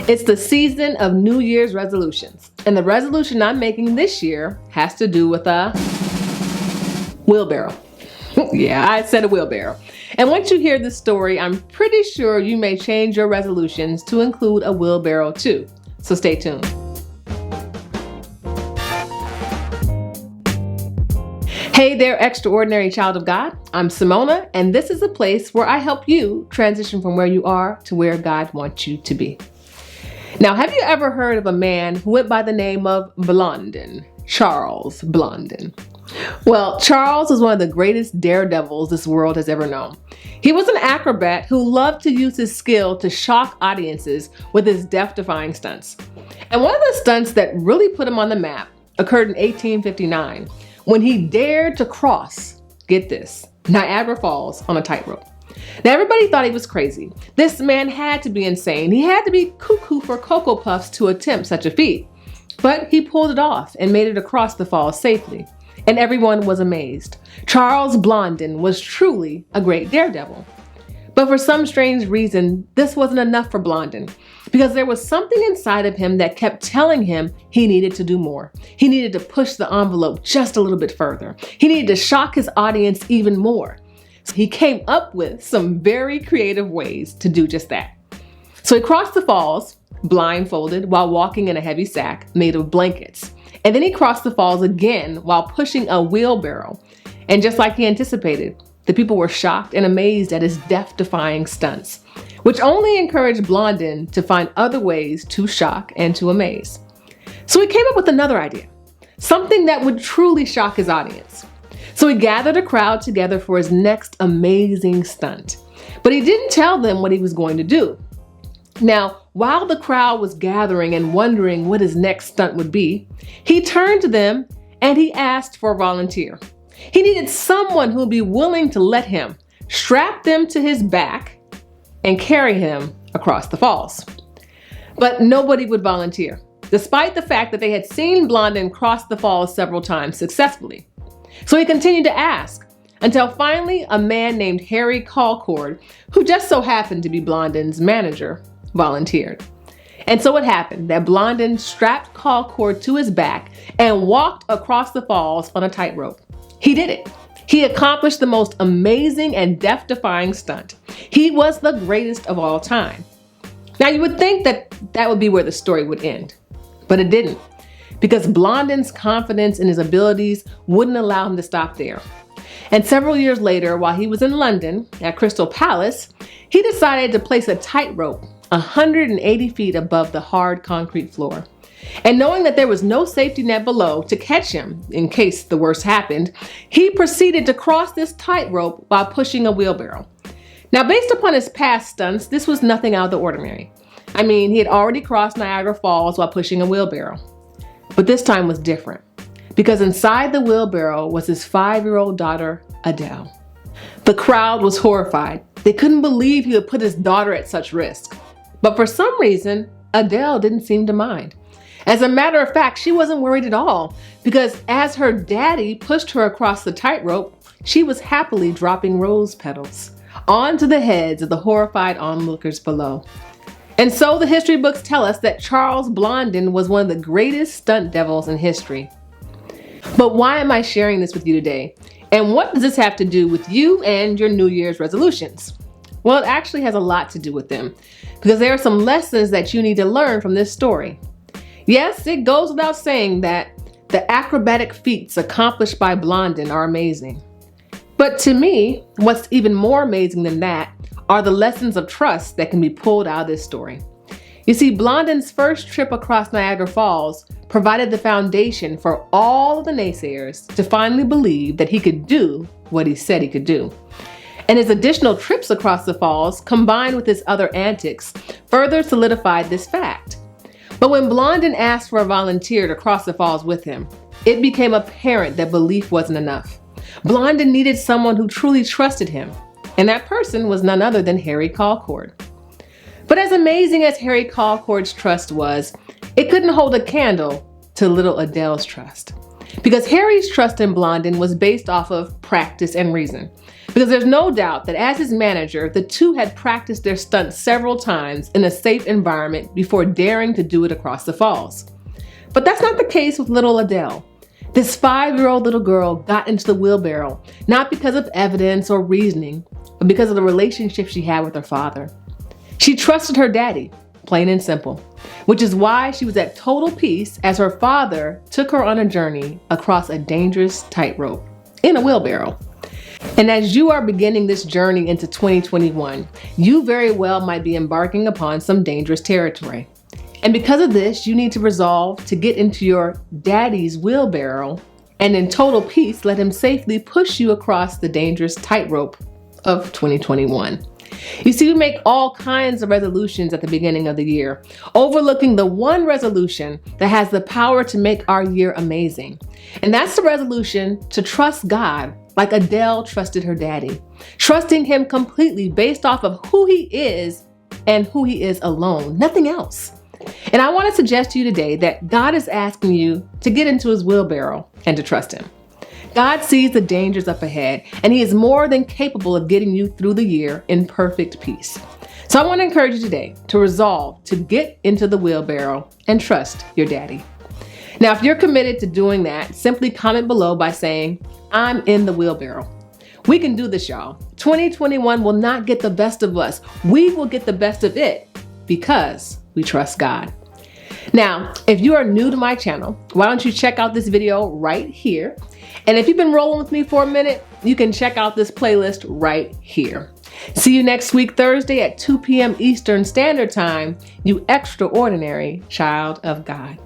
It's the season of New Year's resolutions, and the resolution I'm making this year has to do with a wheelbarrow. Yeah, I said a wheelbarrow. And once you hear this story, I'm pretty sure you may change your resolutions to include a wheelbarrow too. So stay tuned. Hey there, extraordinary child of God. I'm SaMonna, and this is a place where I help you transition from where you are to where God wants you to be. Now, have you ever heard of a man who went by the name of Blondin, Charles Blondin? Well, Charles was one of the greatest daredevils this world has ever known. He was an acrobat who loved to use his skill to shock audiences with his death-defying stunts. And one of the stunts that really put him on the map occurred in 1859 when he dared to cross, get this, Niagara Falls on a tightrope. Now, everybody thought he was crazy. This man had to be insane. He had to be cuckoo for Cocoa Puffs to attempt such a feat. But he pulled it off and made it across the falls safely. And everyone was amazed. Charles Blondin was truly a great daredevil. But for some strange reason, this wasn't enough for Blondin, because there was something inside of him that kept telling him he needed to do more. He needed to push the envelope just a little bit further. He needed to shock his audience even more. So he came up with some very creative ways to do just that. So he crossed the falls, blindfolded, while walking in a heavy sack made of blankets. And then he crossed the falls again while pushing a wheelbarrow. And just like he anticipated, the people were shocked and amazed at his death-defying stunts, which only encouraged Blondin to find other ways to shock and to amaze. So he came up with another idea, something that would truly shock his audience. So he gathered a crowd together for his next amazing stunt, but he didn't tell them what he was going to do. Now, while the crowd was gathering and wondering what his next stunt would be, he turned to them and he asked for a volunteer. He needed someone who would be willing to let him strap them to his back and carry him across the falls. But nobody would volunteer, despite the fact that they had seen Blondin cross the falls several times successfully. So he continued to ask, until finally a man named Harry Calcord, who just so happened to be Blondin's manager, volunteered. And so it happened that Blondin strapped Calcord to his back and walked across the falls on a tightrope. He did it. He accomplished the most amazing and death-defying stunt. He was the greatest of all time. Now, you would think that that would be where the story would end, but it didn't, because Blondin's confidence in his abilities wouldn't allow him to stop there. And several years later, while he was in London at Crystal Palace, he decided to place a tightrope 180 feet above the hard concrete floor. And knowing that there was no safety net below to catch him in case the worst happened, he proceeded to cross this tightrope while pushing a wheelbarrow. Now, based upon his past stunts, this was nothing out of the ordinary. I mean, he had already crossed Niagara Falls while pushing a wheelbarrow. But this time was different, because inside the wheelbarrow was his 5-year-old daughter, Adele. The crowd was horrified. They couldn't believe he would put his daughter at such risk. But for some reason, Adele didn't seem to mind. As a matter of fact, she wasn't worried at all, because as her daddy pushed her across the tightrope, she was happily dropping rose petals onto the heads of the horrified onlookers below. And so the history books tell us that Charles Blondin was one of the greatest stunt devils in history. But why am I sharing this with you today? And what does this have to do with you and your New Year's resolutions? Well, it actually has a lot to do with them, because there are some lessons that you need to learn from this story. Yes, it goes without saying that the acrobatic feats accomplished by Blondin are amazing. But to me, what's even more amazing than that are the lessons of trust that can be pulled out of this story. You see, Blondin's first trip across Niagara Falls provided the foundation for all of the naysayers to finally believe that he could do what he said he could do. And his additional trips across the falls, combined with his other antics, further solidified this fact. But when Blondin asked for a volunteer to cross the falls with him, it became apparent that belief wasn't enough. Blondin needed someone who truly trusted him, and that person was none other than Harry Calcord. But as amazing as Harry Calcord's trust was, it couldn't hold a candle to little Adele's trust. Because Harry's trust in Blondin was based off of practice and reason. Because there's no doubt that as his manager, the two had practiced their stunts several times in a safe environment before daring to do it across the falls. But that's not the case with little Adele. This 5-year-old little girl got into the wheelbarrow, not because of evidence or reasoning, but because of the relationship she had with her father. She trusted her daddy, plain and simple, which is why she was at total peace as her father took her on a journey across a dangerous tightrope in a wheelbarrow. And as you are beginning this journey into 2021, you very well might be embarking upon some dangerous territory. And because of this, you need to resolve to get into your daddy's wheelbarrow and in total peace, let him safely push you across the dangerous tightrope of 2021. You see, we make all kinds of resolutions at the beginning of the year, overlooking the one resolution that has the power to make our year amazing. And that's the resolution to trust God like Adele trusted her daddy, trusting him completely based off of who he is and who he is alone, nothing else. And I want to suggest to you today that God is asking you to get into his wheelbarrow and to trust him. God sees the dangers up ahead, and he is more than capable of getting you through the year in perfect peace. So I want to encourage you today to resolve to get into the wheelbarrow and trust your daddy. Now, if you're committed to doing that, simply comment below by saying, I'm in the wheelbarrow. We can do this, y'all. 2021 will not get the best of us. We will get the best of it because we trust God. Now, if you are new to my channel, why don't you check out this video right here? And if you've been rolling with me for a minute, you can check out this playlist right here. See you next week, Thursday at 2 p.m. Eastern Standard Time, you extraordinary child of God.